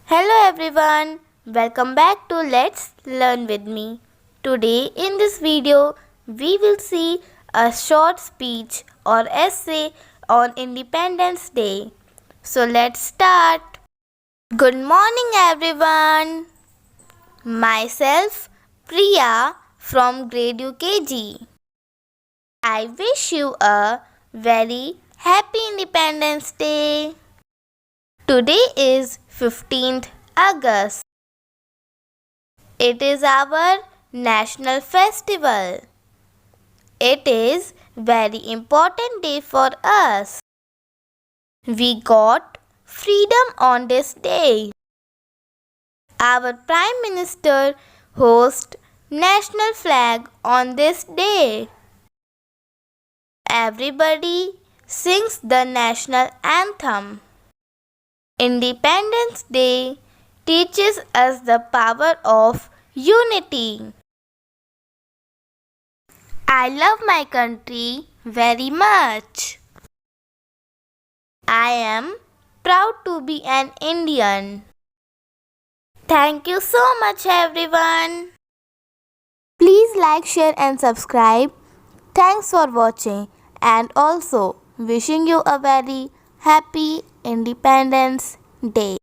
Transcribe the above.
Hello everyone, welcome back to Let's Learn with me. Today in this video, we will see a short speech or essay on Independence Day. So let's start. Good morning everyone. Myself Priya from grade UKG. I wish you a very happy Independence Day. Today is 15th August. It is our national festival. It is very important day for us. We got freedom on this day. Our Prime Minister hosts national flag on this day. Everybody sings the national anthem. Independence Day teaches us the power of unity. I love my country very much. I am proud to be an Indian. Thank you so much everyone. Please like, share and subscribe. Thanks for watching and also wishing you a very happy Independence Day.